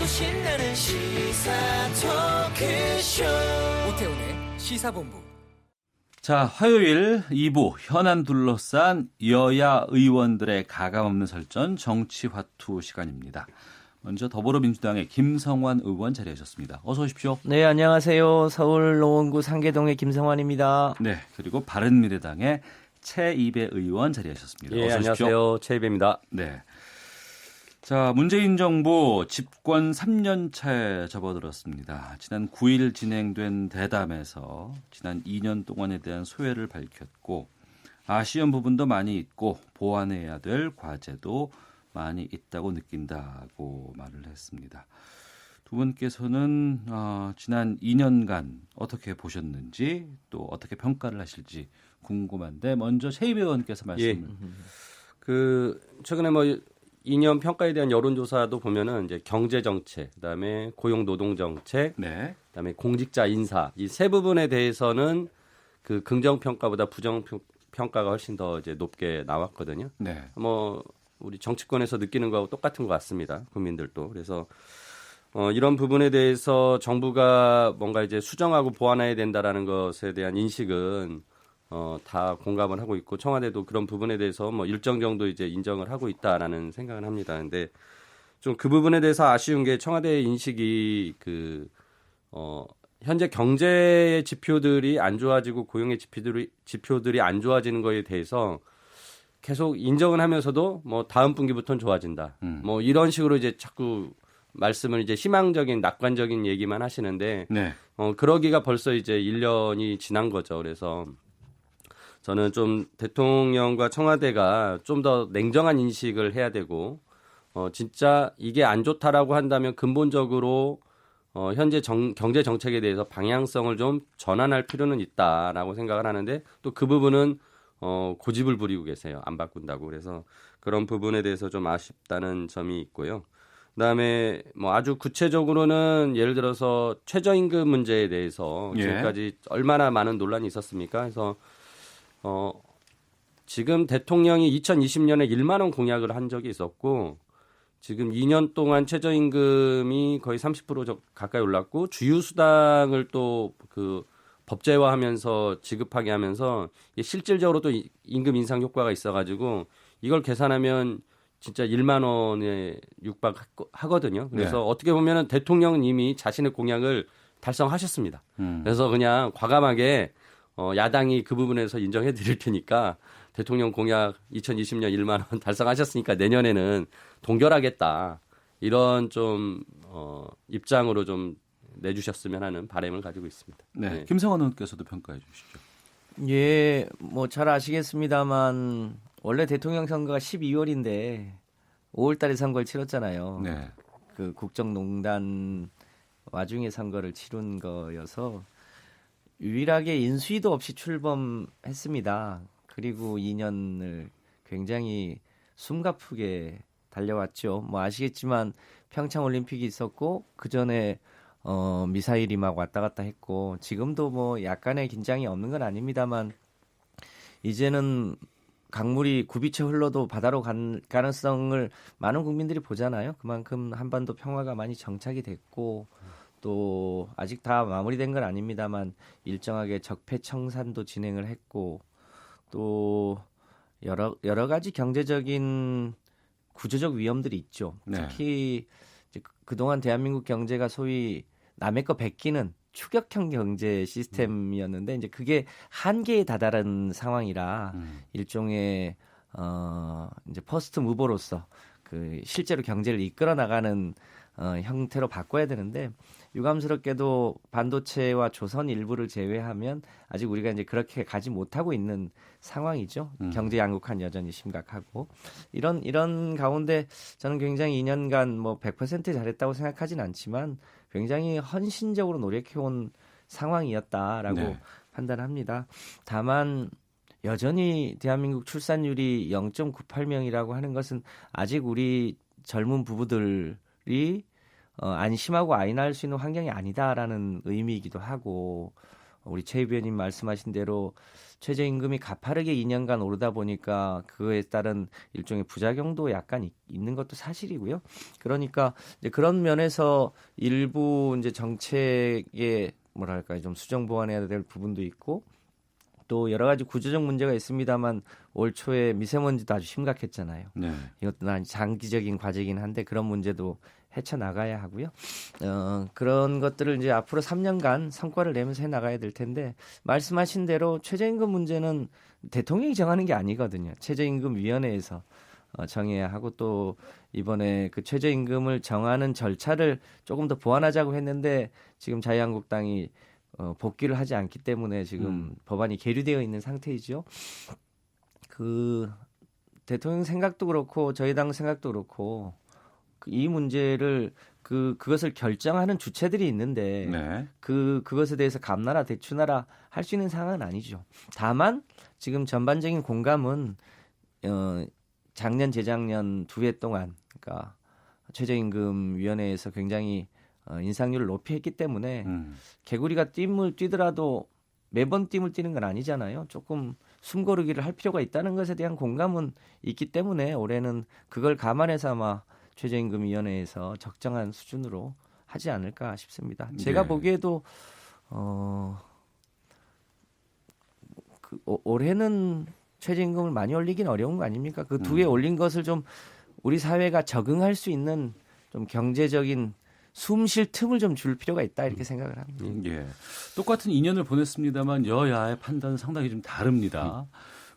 신나는 시사 토크쇼 오태훈의 시사본부. 자, 화요일 2부 현안 둘러싼 여야 의원들의 가감없는 설전 정치화투 시간입니다. 먼저 더불어민주당의 김성환 의원 자리하셨습니다. 어서 오십시오. 네, 안녕하세요. 서울 노원구 상계동의 김성환입니다. 네, 그리고 바른미래당의 최이배 의원 자리하셨습니다. 예, 어서 오십시오. 안녕하세요. 최이배입니다. 네. 자, 문재인 정부 집권 3년 차에 접어들었습니다. 지난 9일 진행된 대담에서 지난 2년 동안에 대한 소회를 밝혔고 아쉬운 부분도 많이 있고 보완해야 될 과제도 많이 있다고 느낀다고 말을 했습니다. 두 분께서는 지난 2년간 어떻게 보셨는지 또 어떻게 평가를 하실지 궁금한데 먼저 최이배 의원께서 말씀을. 최근에 2년 평가에 대한 여론조사도 보면은 이제 경제 정책, 그다음에 고용 노동 정책, 네. 그다음에 공직자 인사 이 세 부분에 대해서는 그 긍정 평가보다 부정 평가가 훨씬 더 이제 높게 나왔거든요. 네. 우리 정치권에서 느끼는 거하고 똑같은 것 같습니다. 국민들도. 그래서 이런 부분에 대해서 정부가 뭔가 이제 수정하고 보완해야 된다라는 것에 대한 인식은 다 공감을 하고 있고 청와대도 그런 부분에 대해서 일정 정도 이제 인정을 하고 있다라는 생각을 합니다. 근데 좀 그 부분에 대해서 아쉬운 게 청와대의 인식이 현재 경제 지표들이 안 좋아지고 고용의 지표들이 안 좋아지는 거에 대해서 계속 인정을 하면서도 다음 분기부터는 좋아진다. 이런 식으로 이제 자꾸 말씀을 이제 희망적인 낙관적인 얘기만 하시는데 네. 그러기가 벌써 이제 1년이 지난 거죠. 그래서 저는 좀 대통령과 청와대가 좀 더 냉정한 인식을 해야 되고 진짜 이게 안 좋다라고 한다면 근본적으로 현재 경제 정책에 대해서 방향성을 좀 전환할 필요는 있다라고 생각을 하는데 또 그 부분은 고집을 부리고 계세요. 안 바꾼다고. 그래서 그런 부분에 대해서 좀 아쉽다는 점이 있고요. 그다음에 아주 구체적으로는 예를 들어서 최저임금 문제에 대해서 지금까지 얼마나 많은 논란이 있었습니까? 그래서 지금 대통령이 2020년에 1만 원 공약을 한 적이 있었고 지금 2년 동안 최저임금이 거의 30% 가까이 올랐고 주휴수당을 또 그 법제화하면서 지급하게 하면서 실질적으로 또 임금 인상 효과가 있어가지고 이걸 계산하면 진짜 1만 원에 육박하거든요. 그래서 네. 어떻게 보면은 대통령은 이미 자신의 공약을 달성하셨습니다. 그래서 그냥 과감하게 야당이 그 부분에서 인정해 드릴 테니까 대통령 공약 2020년 1만 원 달성하셨으니까 내년에는 동결하겠다. 이런 좀 입장으로 좀 내주셨으면 하는 바람을 가지고 있습니다. 네. 네. 김성환 의원께서도 평가해 주시죠. 예, 잘 아시겠습니다만 원래 대통령 선거가 12월인데 5월 달에 선거를 치렀잖아요. 네. 그 국정농단 와중에 선거를 치른 거여서 유일하게 인수위도 없이 출범했습니다. 그리고 2년을 굉장히 숨가쁘게 달려왔죠. 아시겠지만 평창 올림픽이 있었고 그 전에 미사일이 막 왔다 갔다 했고 지금도 약간의 긴장이 없는 건 아닙니다만 이제는 강물이 굽이쳐 흘러도 바다로 갈 가능성을 많은 국민들이 보잖아요. 그만큼 한반도 평화가 많이 정착이 됐고 또 아직 다 마무리된 건 아닙니다만 일정하게 적폐청산도 진행을 했고 또 여러 가지 경제적인 구조적 위험들이 있죠. 네. 특히 이제 그동안 대한민국 경제가 소위 남의 거 베끼는 추격형 경제 시스템이었는데 이제 그게 한계에 다다른 상황이라 일종의 이제 퍼스트 무버로서 그 실제로 경제를 이끌어 나가는 형태로 바꿔야 되는데 유감스럽게도 반도체와 조선 일부를 제외하면 아직 우리가 이제 그렇게 가지 못하고 있는 상황이죠. 경제 양극화는 여전히 심각하고 이런 가운데 저는 굉장히 2년간 100% 잘했다고 생각하진 않지만 굉장히 헌신적으로 노력해온 상황이었다라고 네. 판단합니다. 다만 여전히 대한민국 출산율이 0.98명이라고 하는 것은 아직 우리 젊은 부부들이 안심하고 아이 낳을 수 있는 환경이 아니다라는 의미이기도 하고 우리 최 의원님 말씀하신 대로 최저임금이 가파르게 2년간 오르다 보니까 그거에 따른 일종의 부작용도 약간 있는 것도 사실이고요. 그러니까 이제 그런 면에서 일부 이제 정책에 뭐랄까요, 좀 수정 보완해야 될 부분도 있고 또 여러 가지 구조적 문제가 있습니다만 올 초에 미세먼지도 아주 심각했잖아요. 네. 이것도 장기적인 과제이긴 한데 그런 문제도 헤쳐나가야 하고요. 그런 것들을 이제 앞으로 3년간 성과를 내면서 해나가야 될 텐데 말씀하신 대로 최저임금 문제는 대통령이 정하는 게 아니거든요. 최저임금위원회에서 정해야 하고 또 이번에 그 최저임금을 정하는 절차를 조금 더 보완하자고 했는데 지금 자유한국당이 복귀를 하지 않기 때문에 지금 법안이 계류되어 있는 상태이죠. 그 대통령 생각도 그렇고 저희 당 생각도 그렇고 이 문제를 그것을 결정하는 주체들이 있는데 네. 그것에 대해서 감나라 대추나라 할 수 있는 상황은 아니죠. 다만 지금 전반적인 공감은 작년 재작년 2해 동안 그러니까 최저임금위원회에서 굉장히 인상률을 높이 했기 때문에 개구리가 띠을 뛰더라도 매번 띠을 뛰는 건 아니잖아요. 조금 숨고르기를 할 필요가 있다는 것에 대한 공감은 있기 때문에 올해는 그걸 감안해서 아마 최저임금위원회에서 적정한 수준으로 하지 않을까 싶습니다. 제가 네. 보기에도 올해는 최저임금을 많이 올리긴 어려운 거 아닙니까? 그 두 해 올린 것을 좀 우리 사회가 적응할 수 있는 좀 경제적인 숨 쉴 틈을 좀 줄 필요가 있다 이렇게 생각을 합니다. 예. 똑같은 2년을 보냈습니다만 여야의 판단은 상당히 좀 다릅니다.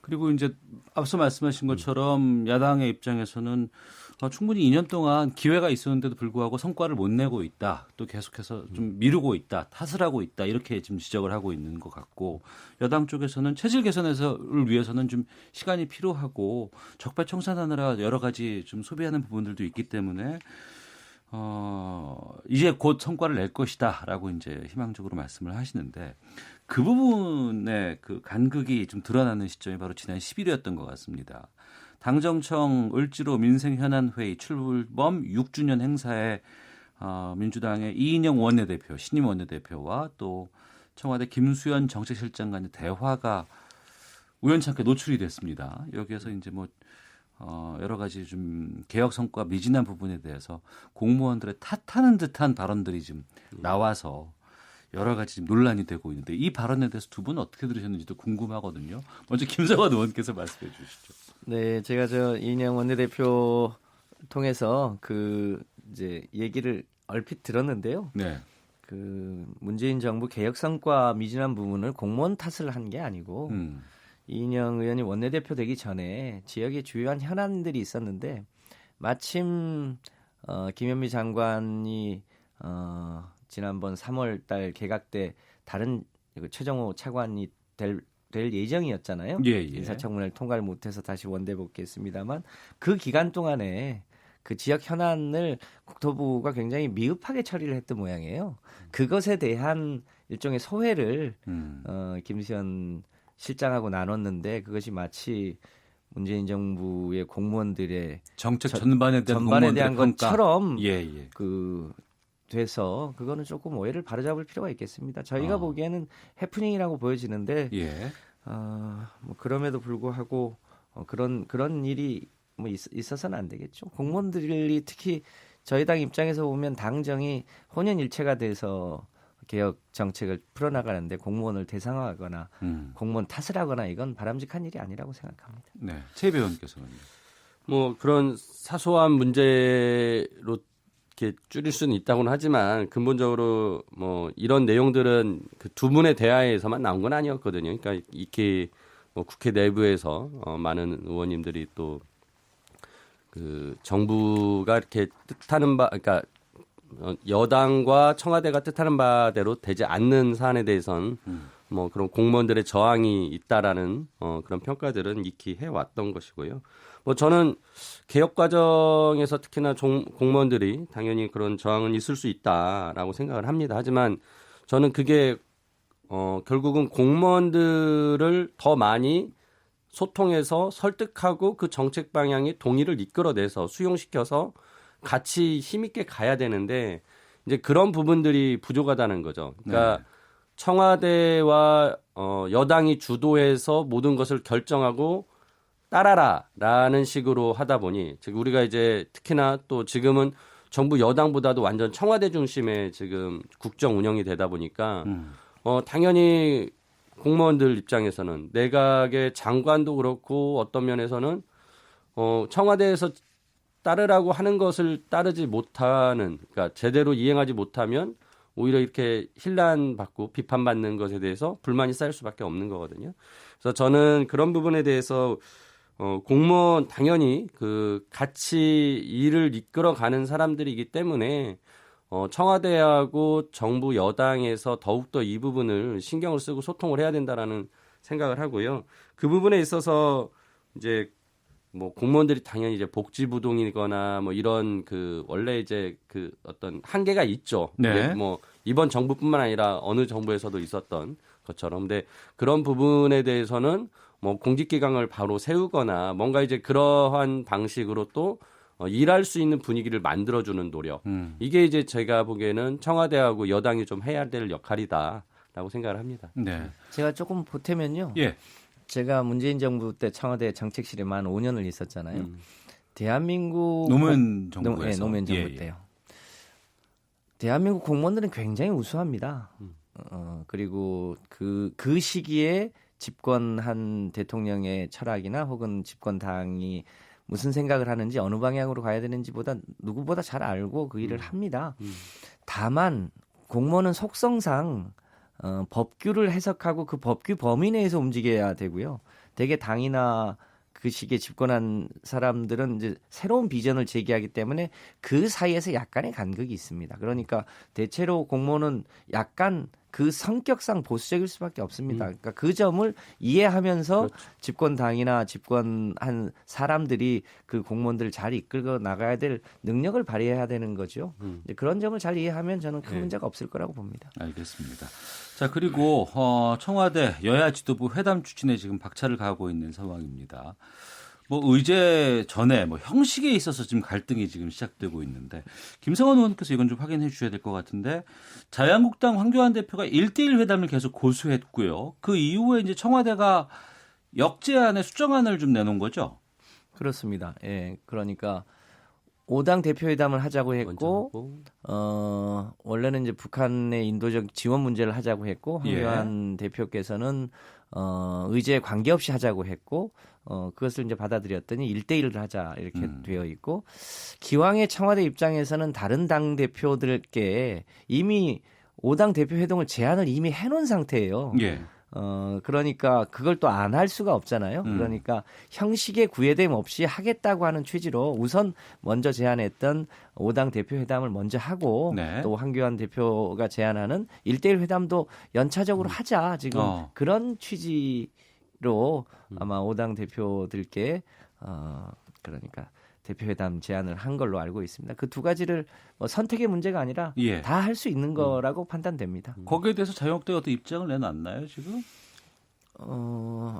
그리고 이제 앞서 말씀하신 것처럼 야당의 입장에서는 충분히 2년 동안 기회가 있었는데도 불구하고 성과를 못 내고 있다. 또 계속해서 좀 미루고 있다. 탓을 하고 있다. 이렇게 지금 지적을 하고 있는 것 같고 여당 쪽에서는 체질 개선을 위해서는 좀 시간이 필요하고 적폐청산하느라 여러 가지 좀 소비하는 부분들도 있기 때문에 이제 곧 성과를 낼 것이다라고 이제 희망적으로 말씀을 하시는데 그 부분의 그 간극이 좀 드러나는 시점이 바로 지난 10일이었던 것 같습니다. 당정청 을지로 민생현안회의 출범 6주년 행사에 민주당의 이인영 원내대표, 신임 원내대표와 또 청와대 김수현 정책실장 간의 대화가 우연찮게 노출이 됐습니다. 여기에서 이제 뭐 여러 가지 좀 개혁 성과 미진한 부분에 대해서 공무원들의 탓하는 듯한 발언들이 좀 나와서 여러 가지 지금 논란이 되고 있는데 이 발언에 대해서 두 분은 어떻게 들으셨는지도 궁금하거든요. 먼저 김성환 의원께서 말씀해 주시죠. 네, 제가 이인영 원내대표 통해서 이제 얘기를 얼핏 들었는데요. 네. 문재인 정부 개혁 성과 미진한 부분을 공무원 탓을 한 게 아니고 이인영 의원이 원내대표 되기 전에 지역에 주요한 현안들이 있었는데 마침 김현미 장관이 지난번 3월 달 개각 때 다른 최정호 차관이 될 예정이었잖아요. 예, 예. 인사청문회를 통과를 못해서 다시 원대 복귀했습니다만 그 기간 동안에 그 지역 현안을 국토부가 굉장히 미흡하게 처리를 했던 모양이에요. 그것에 대한 일종의 소회를 김수현 실장하고 나눴는데 그것이 마치 문재인 정부의 공무원들의 정책 전반에 대한 것처럼 예. 돼서 그거는 조금 오해를 바로잡을 필요가 있겠습니다. 저희가 보기에는 해프닝이라고 보여지는데 예. 뭐 그럼에도 불구하고 그런 일이 뭐 있어서는 안 되겠죠. 공무원들이 특히 저희 당 입장에서 보면 당정이 혼연일체가 돼서 개혁 정책을 풀어나가는데 공무원을 대상화하거나 공무원 탓을 하거나 이건 바람직한 일이 아니라고 생각합니다. 네, 최 의원께서는 뭐 그런 사소한 문제로 이렇게 줄일 수는 있다고는 하지만 근본적으로 뭐 이런 내용들은 그 두 분의 대화에서만 나온 건 아니었거든요. 그러니까 이렇게 뭐 국회 내부에서 많은 의원님들이 또 그 정부가 이렇게 뜻하는 바, 그러니까 여당과 청와대가 뜻하는 바대로 되지 않는 사안에 대해서는 뭐 그런 공무원들의 저항이 있다라는 그런 평가들은 익히 해왔던 것이고요. 뭐 저는 개혁 과정에서 특히나 공무원들이 당연히 그런 저항은 있을 수 있다라고 생각을 합니다. 하지만 저는 그게 결국은 공무원들을 더 많이 소통해서 설득하고 그 정책 방향의 동의를 이끌어내서 수용시켜서 같이 힘있게 가야 되는데 이제 그런 부분들이 부족하다는 거죠. 그러니까 네. 청와대와 여당이 주도해서 모든 것을 결정하고 따라라라는 식으로 하다 보니 즉 우리가 이제 특히나 또 지금은 정부 여당보다도 완전 청와대 중심의 지금 국정 운영이 되다 보니까 당연히 공무원들 입장에서는 내각의 장관도 그렇고 어떤 면에서는 청와대에서 따르라고 하는 것을 따르지 못하는 그러니까 제대로 이행하지 못하면 오히려 이렇게 힐난받고 비판받는 것에 대해서 불만이 쌓일 수밖에 없는 거거든요. 그래서 저는 그런 부분에 대해서 공무원 당연히 그 같이 일을 이끌어가는 사람들이기 때문에 청와대하고 정부 여당에서 더욱더 이 부분을 신경을 쓰고 소통을 해야 된다라는 생각을 하고요. 그 부분에 있어서 이제 뭐 공무원들이 당연히 이제 복지부동이거나 뭐 이런 그 원래 이제 그 어떤 한계가 있죠. 네. 뭐 이번 정부뿐만 아니라 어느 정부에서도 있었던 것처럼. 근데 그런 부분에 대해서는 뭐 공직기강을 바로 세우거나 뭔가 이제 그러한 방식으로 또 일할 수 있는 분위기를 만들어주는 노력. 이게 이제 제가 보기에는 청와대하고 여당이 좀 해야 될 역할이다라고 생각을 합니다. 네. 제가 조금 보태면요. 예. 제가 문재인 정부 때 청와대 정책실에 만 5년을 있었잖아요. 대한민국 노무현 정부에서. 네, 노무현 정부 예. 때요. 대한민국 공무원들은 굉장히 우수합니다. 그리고 그 시기에 집권한 대통령의 철학이나 혹은 집권당이 무슨 생각을 하는지 어느 방향으로 가야 되는지보다 누구보다 잘 알고 그 일을 합니다. 다만 공무원은 속성상 법규를 해석하고 그 법규 범위 내에서 움직여야 되고요. 대개 당이나 그 시기에 집권한 사람들은 이제 새로운 비전을 제기하기 때문에 그 사이에서 약간의 간극이 있습니다. 그러니까 대체로 공무원은 약간 그 성격상 보수적일 수밖에 없습니다. 그러니까 그 점을 이해하면서 그렇죠. 집권당이나 집권한 사람들이 그 공무원들을 잘 이끌고 나가야 될 능력을 발휘해야 되는 거죠. 이제 그런 점을 잘 이해하면 저는 큰 문제가 없을 거라고 봅니다. 알겠습니다. 자, 그리고 청와대 여야 지도부 회담 추진에 지금 박차를 가하고 있는 상황입니다. 뭐 의제 전에 뭐 형식에 있어서 지금 갈등이 지금 시작되고 있는데 김성원 의원께서 이건 좀 확인해 주셔야 될 것 같은데 자유한국당 황교안 대표가 1대1 회담을 계속 고수했고요. 그 이후에 이제 청와대가 역제안에 수정안을 좀 내놓은 거죠. 그렇습니다. 예, 그러니까 5당 대표회담을 하자고 했고, 원래는 이제 북한의 인도적 지원 문제를 하자고 했고, 황교안 대표께서는 의제에 관계없이 하자고 했고, 그것을 이제 받아들였더니 1대1을 하자 이렇게 되어 있고, 기왕의 청와대 입장에서는 다른 당 대표들께 이미 5당 대표 회동을 제안을 이미 해놓은 상태예요. 예. 그러니까 그걸 또 안 할 수가 없잖아요. 그러니까 형식의 구애됨 없이 하겠다고 하는 취지로 우선 먼저 제안했던 5당 대표 회담을 먼저 하고 네. 또 황교안 대표가 제안하는 1대1 회담도 연차적으로 하자. 지금 그런 취지로 아마 5당 대표들께 그러니까 대표회담 제안을 한 걸로 알고 있습니다. 그 두 가지를 뭐 선택의 문제가 아니라 예. 다 할 수 있는 거라고 판단됩니다. 거기에 대해서 자유한국당이 어떤 입장을 내놨나요 지금?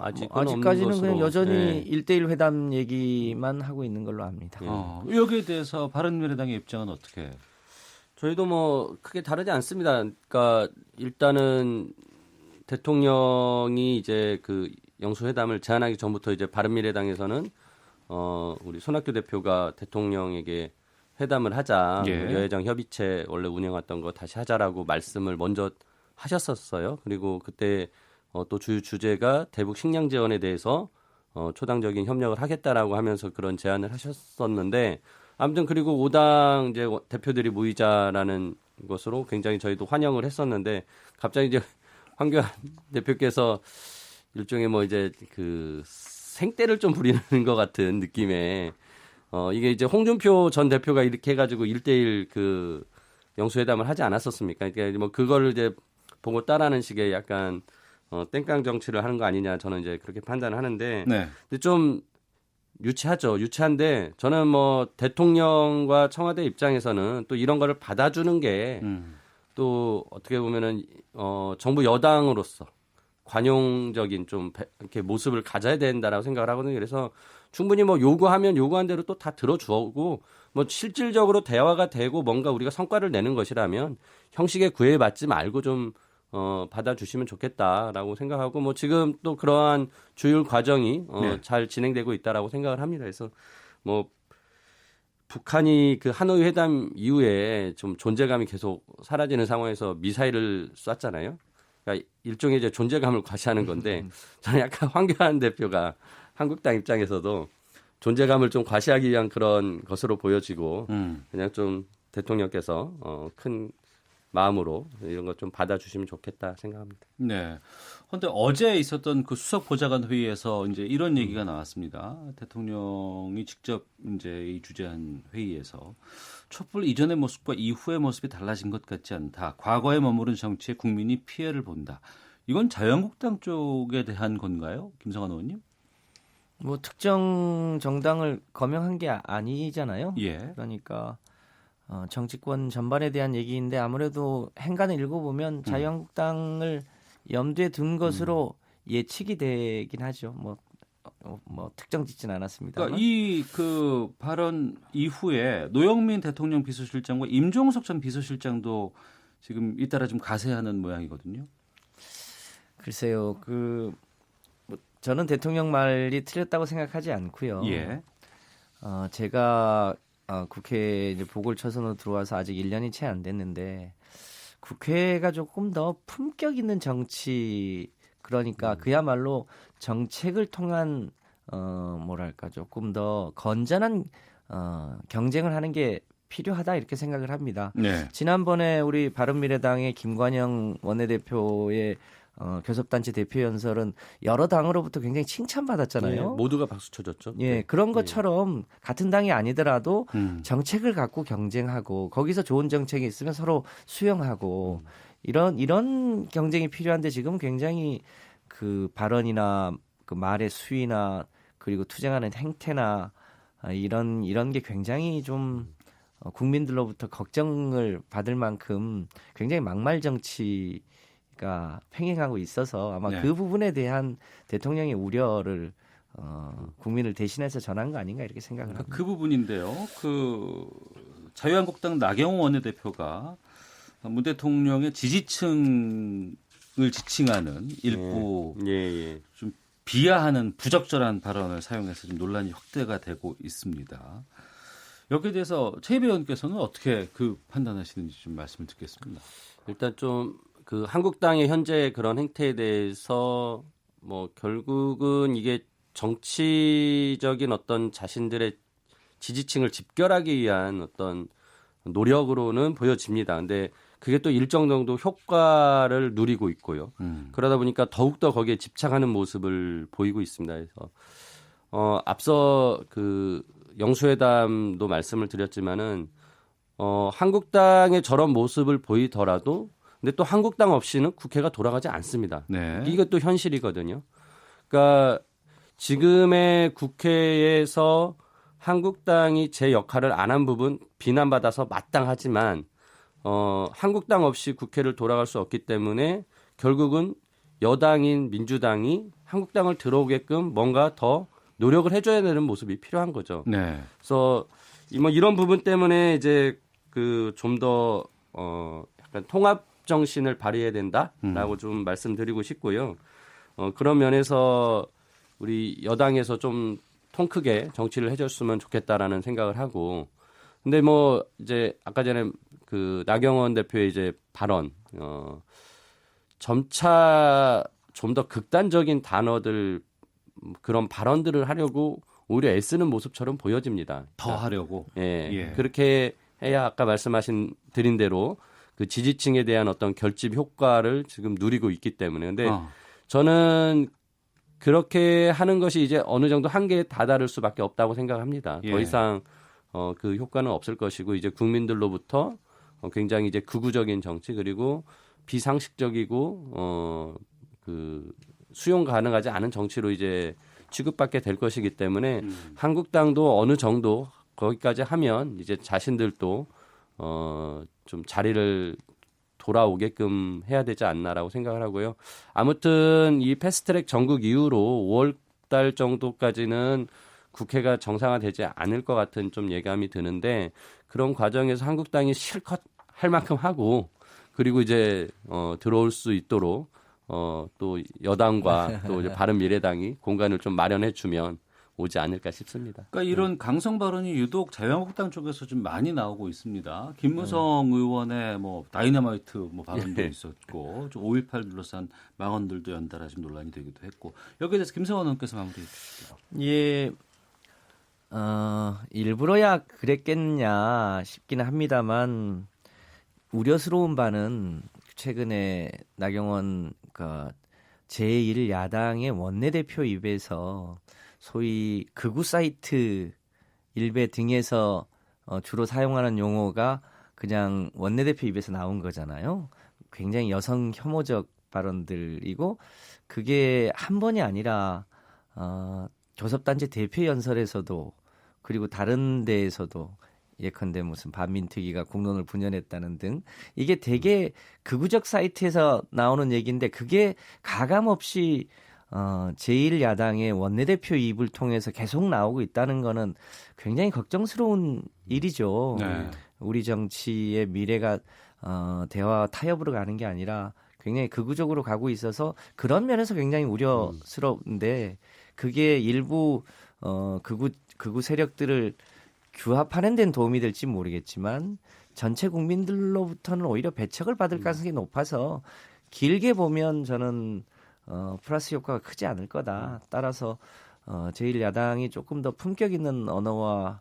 아직까지는 그냥 여전히 1대1 회담 얘기만 하고 있는 걸로 압니다. 여기에 대해서 바른미래당의 입장은 어떻게? 저희도 뭐 크게 다르지 않습니다. 그러니까 일단은 대통령이 이제 그 영수회담을 제안하기 전부터 이제 바른미래당에서는 우리 손학규 대표가 대통령에게 회담을 하자, 여야정 협의체 원래 운영했던 거 다시 하자라고 말씀을 먼저 하셨었어요. 그리고 그때 또 주제가 대북 식량 지원에 대해서 초당적인 협력을 하겠다라고 하면서 그런 제안을 하셨었는데 아무튼 그리고 5당 이제 대표들이 모이자라는 것으로 굉장히 저희도 환영을 했었는데 갑자기 이제 황교안 대표께서 일종의 뭐 이제 그 생떼를 좀 부리는 것 같은 느낌의 이게 이제 홍준표 전 대표가 이렇게 해가지고 1대1 그 영수회담을 하지 않았었습니까? 그러니까 뭐 그거를 이제 보고 따라하는 식의 약간 땡깡 정치를 하는 거 아니냐 저는 이제 그렇게 판단을 하는데 근데 좀 유치하죠. 유치한데 저는 뭐 대통령과 청와대 입장에서는 또 이런 거를 받아주는 게 또 어떻게 보면은 정부 여당으로서 관용적인 좀 이렇게 모습을 가져야 된다라고 생각을 하거든요. 그래서 충분히 뭐 요구하면 요구한 대로 또 다 들어주고 뭐 실질적으로 대화가 되고 뭔가 우리가 성과를 내는 것이라면 형식에 구애받지 말고 좀 받아주시면 좋겠다라고 생각하고 뭐 지금 또 그러한 조율 과정이 네. 잘 진행되고 있다라고 생각을 합니다. 그래서 뭐 북한이 그 하노이 회담 이후에 좀 존재감이 계속 사라지는 상황에서 미사일을 쐈잖아요. 그러니까 일종의 이제 존재감을 과시하는 건데 저는 약간 황교안 대표가 한국당 입장에서도 존재감을 좀 과시하기 위한 그런 것으로 보여지고 그냥 좀 대통령께서 큰 마음으로 이런 것 좀 받아주시면 좋겠다 생각합니다. 네. 그런데 어제 있었던 그 수석 보좌관 회의에서 이제 이런 얘기가 나왔습니다. 대통령이 직접 이제 이 주재한 회의에서 촛불 이전의 모습과 이후의 모습이 달라진 것 같지 않다. 과거에 머무른 정치에 국민이 피해를 본다. 이건 자유한국당 쪽에 대한 건가요, 김성환 의원님? 뭐 특정 정당을 거명한 게 아니잖아요. 예. 그러니까 정치권 전반에 대한 얘기인데 아무래도 행간을 읽어보면 자유한국당을 염두에 둔 것으로 예측이 되긴 하죠. 뭐 특정 짓진 않았습니다. 그러니까 이 그 발언 이후에 노영민 대통령 비서실장과 임종석 전 비서실장도 지금 잇따라 좀 가세하는 모양이거든요. 글쎄요, 뭐 저는 대통령 말이 틀렸다고 생각하지 않고요. 예. 제가 국회에 이제 보궐초선으로 들어와서 아직 1년이 채 안 됐는데 국회가 조금 더 품격 있는 정치 그러니까 그야말로 정책을 통한 뭐랄까 조금 더 건전한 경쟁을 하는 게 필요하다 이렇게 생각을 합니다. 네. 지난번에 우리 바른미래당의 김관영 원내대표의 교섭단체 대표 연설은 여러 당으로부터 굉장히 칭찬받았잖아요. 네, 모두가 박수 쳐줬죠. 예, 네. 그런 것처럼 같은 당이 아니더라도 음. 정책을 갖고 경쟁하고 거기서 좋은 정책이 있으면 서로 수용하고 이런 경쟁이 필요한데 지금 굉장히 그 발언이나 그 말의 수위나 그리고 투쟁하는 행태나 이런 게 굉장히 좀 국민들로부터 걱정을 받을 만큼 굉장히 막말 정치가 팽행하고 있어서 아마 네. 그 부분에 대한 대통령의 우려를 국민을 대신해서 전한 거 아닌가 이렇게 생각을 합니다. 그 부분인데요. 그 자유한국당 나경원 원내대표가 문 대통령의 지지층을 지칭하는 일부 예. 좀 비하하는 부적절한 발언을 사용해서 좀 논란이 확대가 되고 있습니다. 여기에 대해서 최희배 의원께서는 어떻게 그 판단하시는지 좀 말씀을 듣겠습니다. 일단 좀 그 한국당의 현재 그런 행태에 대해서 뭐 결국은 이게 정치적인 어떤 자신들의 지지층을 집결하기 위한 어떤 노력으로는 보여집니다. 근데 그게 또 일정 정도 효과를 누리고 있고요. 그러다 보니까 더욱더 거기에 집착하는 모습을 보이고 있습니다. 그래서 앞서 그 영수회담도 말씀을 드렸지만은 한국당의 저런 모습을 보이더라도 근데 또 한국당 없이는 국회가 돌아가지 않습니다. 네. 이것도 현실이거든요. 그러니까 지금의 국회에서 한국당이 제 역할을 안 한 부분 비난받아서 마땅하지만 한국당 없이 국회를 돌아갈 수 없기 때문에 결국은 여당인 민주당이 한국당을 들어오게끔 뭔가 더 노력을 해줘야 되는 모습이 필요한 거죠. 네. 그래서 뭐 이런 부분 때문에 이제 그 좀 더 약간 통합 정신을 발휘해야 된다라고 좀 말씀드리고 싶고요. 그런 면에서 우리 여당에서 좀 통 크게 정치를 해줬으면 좋겠다라는 생각을 하고, 근데 뭐 이제 아까 전에 그 나경원 대표의 이제 발언, 점차 좀 더 극단적인 단어들 그런 발언들을 하려고 오히려 애쓰는 모습처럼 보여집니다. 더 하려고. 예. 그렇게 해야 아까 드린 대로 그 지지층에 대한 어떤 결집 효과를 지금 누리고 있기 때문에. 근데 저는 그렇게 하는 것이 이제 어느 정도 한계에 다다를 수밖에 없다고 생각합니다. 예. 더 이상 그 효과는 없을 것이고 이제 국민들로부터 굉장히 이제 극우적인 정치 그리고 비상식적이고 그 수용 가능하지 않은 정치로 이제 취급받게 될 것이기 때문에 한국당도 어느 정도 거기까지 하면 이제 자신들도 좀 자리를 돌아오게끔 해야 되지 않나라고 생각을 하고요. 아무튼 이 패스트트랙 전국 이후로 5월 달 정도까지는 국회가 정상화되지 않을 것 같은 좀 예감이 드는데 그런 과정에서 한국당이 실컷 할 만큼 하고 그리고 이제 들어올 수 있도록 또 여당과 또 이제 바른미래당이 공간을 좀 마련해 주면 오지 않을까 싶습니다. 그러니까 이런 강성 발언이 유독 자유한국당 쪽에서 좀 많이 나오고 있습니다. 김무성 의원의 뭐 다이너마이트 뭐 발언도 있었고, 5.18 둘러싼 망언들도 연달아 지금 논란이 되기도 했고, 여기에 대해서 김성환 의원께서 마무리해 주시죠. 예, 일부러야 그랬겠냐 싶기는 합니다만 우려스러운 바는 최근에 나경원 제1야당의 원내대표 입에서 소위 극우 사이트 일베 등에서 주로 사용하는 용어가 그냥 원내대표 입에서 나온 거잖아요. 굉장히 여성 혐오적 발언들이고 그게 한 번이 아니라 교섭단체 대표 연설에서도 그리고 다른 데에서도 예컨대 무슨 반민특위가 공론을 분열했다는 등 이게 되게 극우적 사이트에서 나오는 얘기인데 그게 가감없이 제1야당의 원내대표 입을 통해서 계속 나오고 있다는 거는 굉장히 걱정스러운 일이죠. 네. 우리 정치의 미래가 대화 타협으로 가는 게 아니라 굉장히 극우적으로 가고 있어서 그런 면에서 굉장히 우려스러운데 그게 일부 극우 세력들을 규합하는 데는 도움이 될지 모르겠지만 전체 국민들로부터는 오히려 배척을 받을 가능성이 높아서 길게 보면 저는 플러스 효과가 크지 않을 거다. 따라서 제1야당이 조금 더 품격 있는 언어와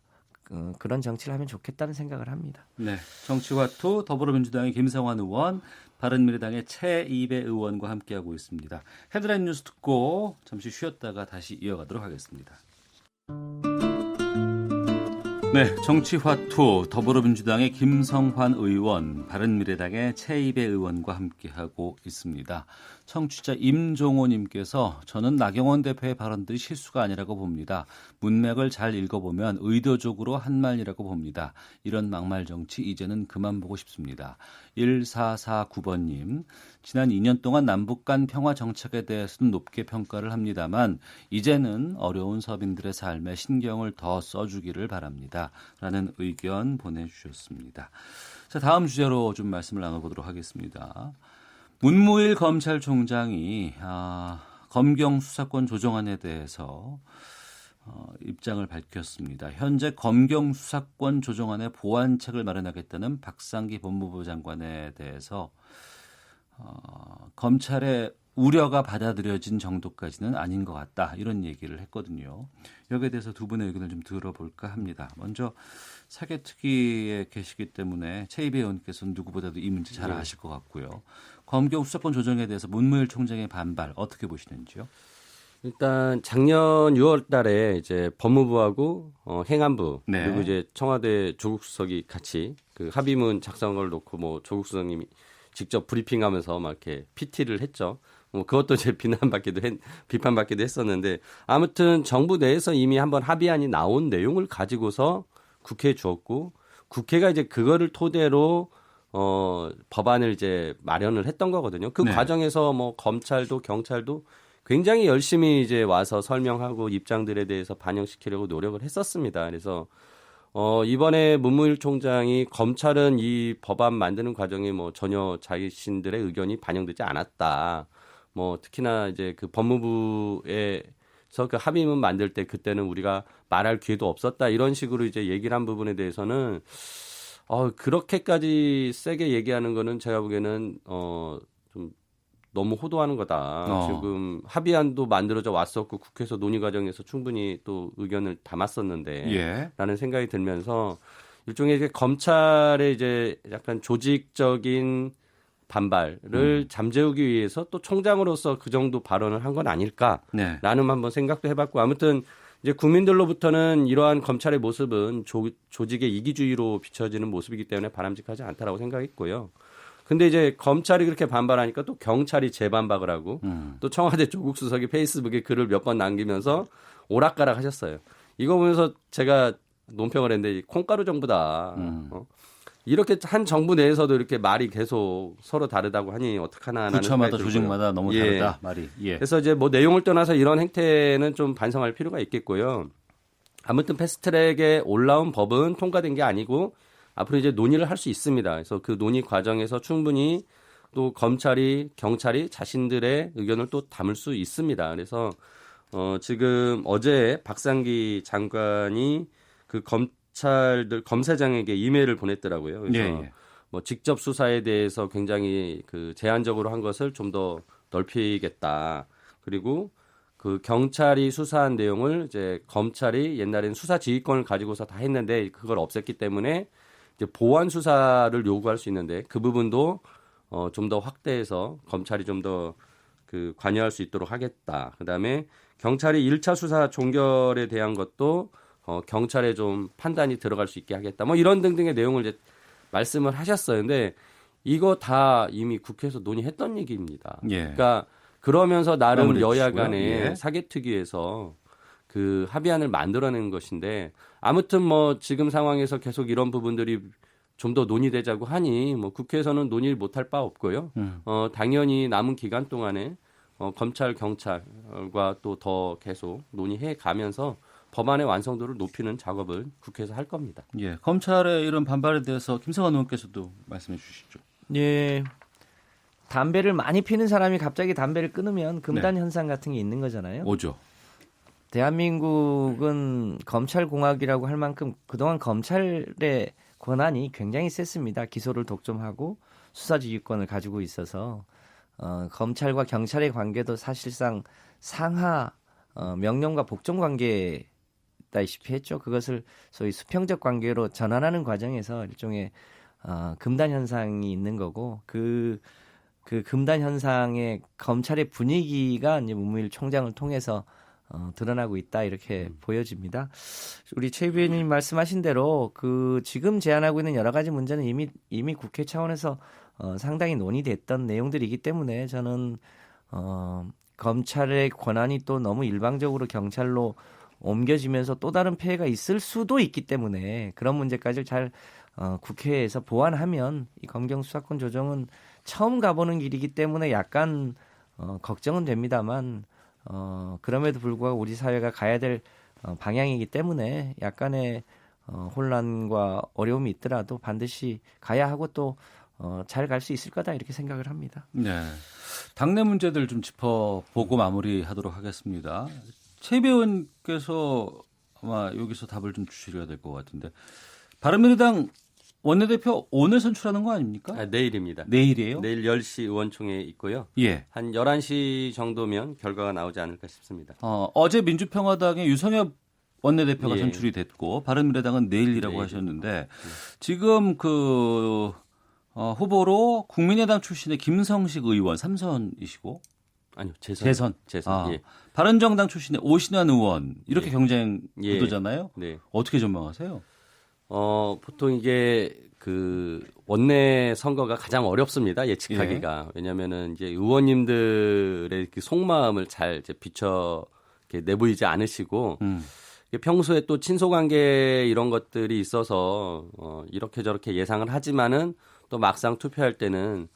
그런 정치를 하면 좋겠다는 생각을 합니다. 네, 정치화투 더불어민주당의 김성환 의원, 바른미래당의 최이배 의원과 함께하고 있습니다. 헤드라인 뉴스 듣고 잠시 쉬었다가 다시 이어가도록 하겠습니다. 네, 정치화투 더불어민주당의 김성환 의원, 바른미래당의 최이배 의원과 함께하고 있습니다. 청취자 임종호님께서 저는 나경원 대표의 발언들이 실수가 아니라고 봅니다. 문맥을 잘 읽어보면 의도적으로 한 말이라고 봅니다. 이런 막말 정치 이제는 그만 보고 싶습니다. 1449번님, 지난 2년 동안 남북 간 평화 정책에 대해서는 높게 평가를 합니다만 이제는 어려운 서민들의 삶에 신경을 더 써주기를 바랍니다. 라는 의견 보내주셨습니다. 자, 다음 주제로 좀 말씀을 나눠보도록 하겠습니다. 문무일 검찰총장이 검경 수사권 조정안에 대해서 입장을 밝혔습니다. 현재 검경 수사권 조정안의 보완책을 마련하겠다는 박상기 법무부 장관에 대해서 검찰의 우려가 받아들여진 정도까지는 아닌 것 같다. 이런 얘기를 했거든요. 여기에 대해서 두 분의 의견을 좀 들어볼까 합니다. 먼저 사개특위에 계시기 때문에 최이배 의원께서는 누구보다도 이 문제 잘 아실 것 같고요. 검경 수사권 조정에 대해서 문무일 총장의 반발 어떻게 보시는지요? 일단 작년 6월 달에 이제 법무부하고 행안부 네. 그리고 이제 청와대 조국 수석이 같이 그 합의문 작성을 놓고 뭐 조국 수석님이 직접 브리핑하면서 막 이렇게 PT를 했죠. 뭐 그것도 이제 비판받기도 했었는데 아무튼 정부 내에서 이미 한번 합의안이 나온 내용을 가지고서 국회에 주었고 국회가 이제 그거를 토대로 법안을 이제 마련을 했던 거거든요. 그 네. 과정에서 뭐 검찰도 경찰도 굉장히 열심히 이제 와서 설명하고 입장들에 대해서 반영시키려고 노력을 했었습니다. 그래서 이번에 문무일 총장이 검찰은 이 법안 만드는 과정에 뭐 전혀 자신들의 의견이 반영되지 않았다. 뭐 특히나 이제 그 법무부에서 그 합의문 만들 때 그때는 우리가 말할 기회도 없었다. 이런 식으로 이제 얘기를 한 부분에 대해서는 그렇게까지 세게 얘기하는 거는 제가 보기에는 좀 너무 호도하는 거다. 지금 합의안도 만들어져 왔었고 국회에서 논의 과정에서 충분히 또 의견을 담았었는데 라는 생각이 들면서 일종의 이제 검찰의 이제 약간 조직적인 반발을 잠재우기 위해서 또 총장으로서 그 정도 발언을 한 건 아닐까라는 한번 생각도 해봤고 아무튼 이제 국민들로부터는 이러한 검찰의 모습은 조직의 이기주의로 비춰지는 모습이기 때문에 바람직하지 않다라고 생각했고요. 근데 이제 검찰이 그렇게 반발하니까 또 경찰이 재반박을 하고 또 청와대 조국 수석이 페이스북에 글을 몇 번 남기면서 오락가락 하셨어요. 이거 보면서 제가 논평을 했는데 콩가루 정부다. 이렇게 한 정부 내에서도 이렇게 말이 계속 서로 다르다고 하니 어떡하나. 부처마다 조직마다 너무 다르다 말이. 그래서 이제 뭐 내용을 떠나서 이런 행태는 좀 반성할 필요가 있겠고요. 아무튼 패스트트랙에 올라온 법은 통과된 게 아니고 앞으로 이제 논의를 할 수 있습니다. 그래서 그 논의 과정에서 충분히 또 검찰이 경찰이 자신들의 의견을 또 담을 수 있습니다. 그래서 지금 어제 박상기 장관이 그 검사장에게 이메일을 보냈더라고요. 그래서 예. 뭐 직접 수사에 대해서 굉장히 그 제한적으로 한 것을 좀 더 넓히겠다. 그리고 그 경찰이 수사한 내용을 이제 검찰이 옛날에는 수사 지휘권을 가지고서 다 했는데 그걸 없앴기 때문에 이제 보완 수사를 요구할 수 있는데 그 부분도 좀 더 확대해서 검찰이 좀 더 그 관여할 수 있도록 하겠다. 그다음에 경찰이 1차 수사 종결에 대한 것도 경찰에 좀 판단이 들어갈 수 있게 하겠다. 뭐 이런 등등의 내용을 이제 말씀을 하셨어요. 근데 이거 다 이미 국회에서 논의했던 얘기입니다. 예. 그러니까 그러면서 나름 마무리해 여야 주시고요. 간에 예. 사개특위에서 그 합의안을 만들어낸 것인데 아무튼 뭐 지금 상황에서 계속 이런 부분들이 좀 더 논의되자고 하니 뭐 국회에서는 논의를 못할 바 없고요. 당연히 남은 기간 동안에 검찰, 경찰과 또 더 계속 논의해 가면서 법안의 완성도를 높이는 작업을 국회에서 할 겁니다. 예. 검찰의 이런 반발에 대해서 김성환 의원께서도 말씀해 주시죠. 예. 담배를 많이 피는 사람이 갑자기 담배를 끊으면 금단 네. 현상 같은 게 있는 거잖아요. 오죠. 대한민국은 검찰공화국이라고 할 만큼 그동안 검찰의 권한이 굉장히 셌습니다. 기소를 독점하고 수사지휘권을 가지고 있어서 검찰과 경찰의 관계도 사실상 상하 명령과 복종 관계다시피 했죠. 그것을 소위 수평적 관계로 전환하는 과정에서 일종의 금단 현상이 있는 거고 그 금단 현상의 검찰의 분위기가 이제 문무일 총장을 통해서 드러나고 있다 이렇게 보여집니다. 우리 최 의원님 말씀하신 대로 그 지금 제안하고 있는 여러 가지 문제는 이미 국회 차원에서 상당히 논의됐던 내용들이기 때문에 저는 검찰의 권한이 또 너무 일방적으로 경찰로 옮겨지면서 또 다른 폐해가 있을 수도 있기 때문에 그런 문제까지 잘 국회에서 보완하면 이 검경 수사권 조정은 처음 가보는 길이기 때문에 약간 걱정은 됩니다만 그럼에도 불구하고 우리 사회가 가야 될 방향이기 때문에 약간의 혼란과 어려움이 있더라도 반드시 가야 하고 또 잘 갈 수 있을 거다 이렇게 생각을 합니다. 네. 당내 문제들 좀 짚어보고 마무리하도록 하겠습니다. 최 의원께서 아마 여기서 답을 좀 주시려야 될 것 같은데 바른미래당 원내대표 오늘 선출하는 거 아닙니까? 내일입니다. 내일이에요? 내일 10시 의원총회 있고요. 예. 한 11시 정도면 결과가 나오지 않을까 싶습니다. 어제 민주평화당의 유성엽 원내대표가 예. 선출이 됐고 바른미래당은 내일이라고 내일. 하셨는데 지금 그 후보로 국민의당 출신의 김성식 의원 3선이시고 아니요, 재선. 예. 바른정당 출신의 오신환 의원 이렇게 예. 경쟁 예. 구도잖아요. 네. 어떻게 전망하세요? 보통 이게 그 원내 선거가 가장 어렵습니다. 예측하기가. 왜냐면은 이제 의원님들의 그 속마음을 잘 이제 비춰 이렇게 내보이지 않으시고 평소에 또 친소관계 이런 것들이 있어서 이렇게 저렇게 예상을 하지만은 또 막상 투표할 때는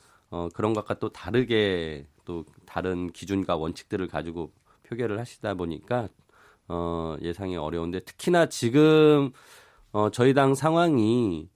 그런 것과 또 다르게 또 다른 기준과 원칙들을 가지고 표결을 하시다 보니까 예상이 어려운데 특히나 지금 저희 당 상황이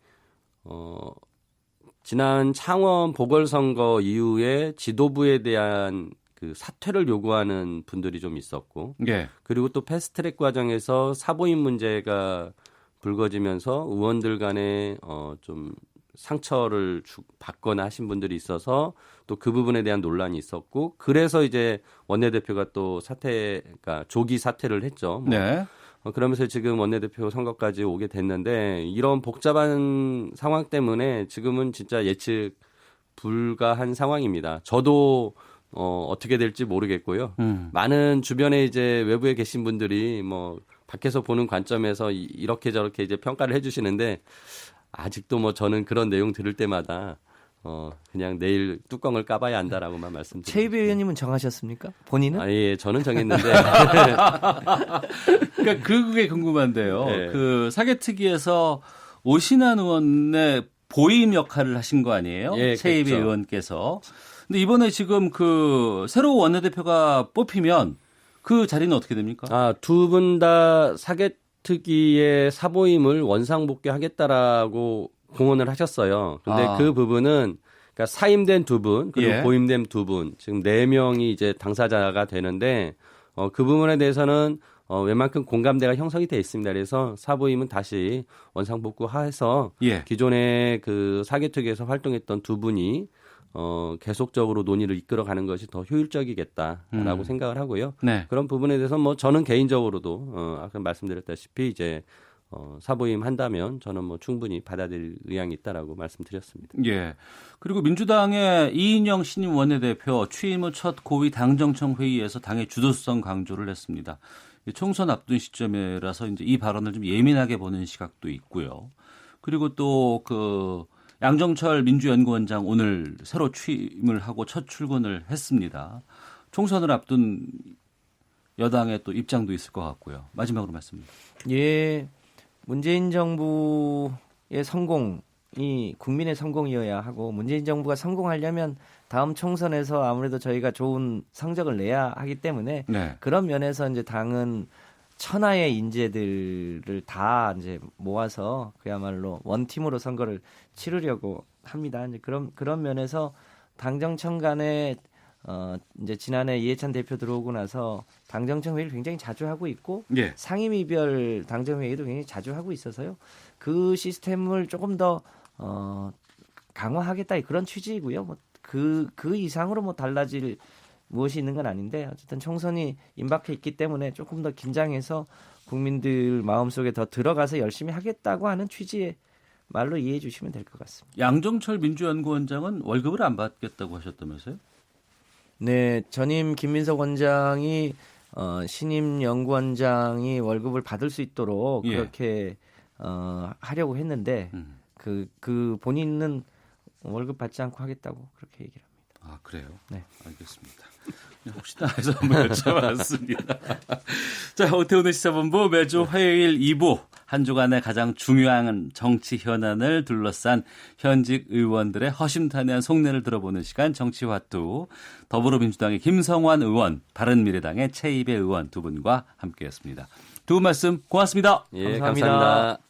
지난 창원 보궐선거 이후에 지도부에 대한 그 사퇴를 요구하는 분들이 좀 있었고, 예. 그리고 또 패스트트랙 과정에서 사보임 문제가 불거지면서 의원들 간에 좀 상처를 받거나 하신 분들이 있어서 또 그 부분에 대한 논란이 있었고, 그래서 이제 원내대표가 또 그러니까 조기 사퇴를 했죠. 네. 그러면서 지금 원내대표 선거까지 오게 됐는데 이런 복잡한 상황 때문에 지금은 진짜 예측 불가한 상황입니다. 저도 어떻게 될지 모르겠고요. 많은 주변에 이제 외부에 계신 분들이 뭐 밖에서 보는 관점에서 이렇게 저렇게 이제 평가를 해주시는데 아직도 뭐 저는 그런 내용 들을 때마다 그냥 내일 뚜껑을 까봐야 한다라고만 말씀드립니다. 최이배 의원님은 정하셨습니까? 본인은? 예, 저는 정했는데. 그러니까 그게 궁금한데요. 네. 그 사개특위에서 오신환 의원의 보임 역할을 하신 거 아니에요? 예, 최이배 그렇죠. 의원께서. 근데 이번에 지금 그 새로운 원내대표가 뽑히면 그 자리는 어떻게 됩니까? 두 분 다 사개특위의 사보임을 원상복귀하겠다라고 공언을 하셨어요. 근데 아. 그 부분은 그러니까 사임된 두 분, 그리고 예. 보임된 두 분, 지금 4명이 이제 당사자가 되는데 그 부분에 대해서는 웬만큼 공감대가 형성이 돼 있습니다. 그래서 사부임은 다시 원상복구해서 예. 기존의 그 사개특위에서 활동했던 두 분이 계속적으로 논의를 이끌어가는 것이 더 효율적이겠다라고 생각을 하고요. 네. 그런 부분에 대해서 뭐 저는 개인적으로도 아까 말씀드렸다시피 이제 사부임 한다면 저는 뭐 충분히 받아들일 의향이 있다라고 말씀드렸습니다. 예. 그리고 민주당의 이인영 신임 원내대표 취임 후 첫 고위 당정청 회의에서 당의 주도성 강조를 했습니다. 총선 앞둔 시점이라서 이제 이 발언을 좀 예민하게 보는 시각도 있고요. 그리고 또 그 양정철 민주연구원장 오늘 새로 취임을 하고 첫 출근을 했습니다. 총선을 앞둔 여당의 또 입장도 있을 것 같고요. 마지막으로 말씀입니다. 예, 문재인 정부의 성공이 국민의 성공이어야 하고 문재인 정부가 성공하려면 다음 총선에서 아무래도 저희가 좋은 성적을 내야 하기 때문에 네. 그런 면에서 이제 당은 천하의 인재들을 다 이제 모아서 그야말로 원팀으로 선거를 치르려고 합니다. 이제 그런 면에서 당정청 간에 이제 지난해 이해찬 대표 들어오고 나서 당정청 회의를 굉장히 자주 하고 있고 예. 상임위별 당정회의도 굉장히 자주 하고 있어서요. 그 시스템을 조금 더 강화하겠다 그런 취지이고요. 뭐 그 이상으로 뭐 달라질 무엇이 있는 건 아닌데 어쨌든 총선이 임박해 있기 때문에 조금 더 긴장해서 국민들 마음속에 더 들어가서 열심히 하겠다고 하는 취지의 말로 이해해 주시면 될 것 같습니다. 양정철 민주연구원장은 월급을 안 받겠다고 하셨다면서요? 네, 전임 김민석 원장이 신임 연구원장이 월급을 받을 수 있도록 예. 그렇게 하려고 했는데 그 본인은 월급 받지 않고 하겠다고 그렇게 얘기를 합니다. 아, 그래요? 네. 알겠습니다. 혹시나 해서 한번 여쭤봤습니다. 자, 오태훈의 시사본부 매주 화요일 2부 한 주간의 가장 중요한 정치 현안을 둘러싼 현직 의원들의 허심탄회한 속내를 들어보는 시간 정치화투 더불어민주당의 김성환 의원, 바른미래당의 최이배 의원 두 분과 함께했습니다. 두 분 말씀 고맙습니다. 예, 감사합니다. 감사합니다.